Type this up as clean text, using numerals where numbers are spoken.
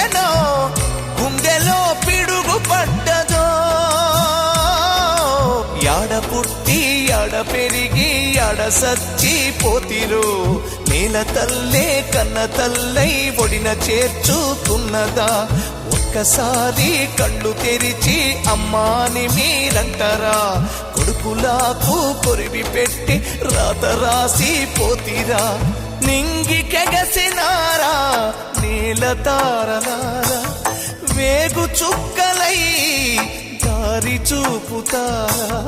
పుట్టెనో గుండెలో పిడుగు పడ్డదో యాడ పుట్టి యాడ పెరిగి యాడ సచ్చి పోతిరో నేల తల్లే కన్న తల్లై ఒడిన చేర్చుతున్నదా ఒక్కసారి కళ్ళు తెరిచి అమ్మాని మీరంటారా కొడుకులాకు కొరివి పెట్టి రాత రాసి పోతిరా నింగికెగసినారా నేల తారలారా వేగు చుక్కలై దారి చూపుతారా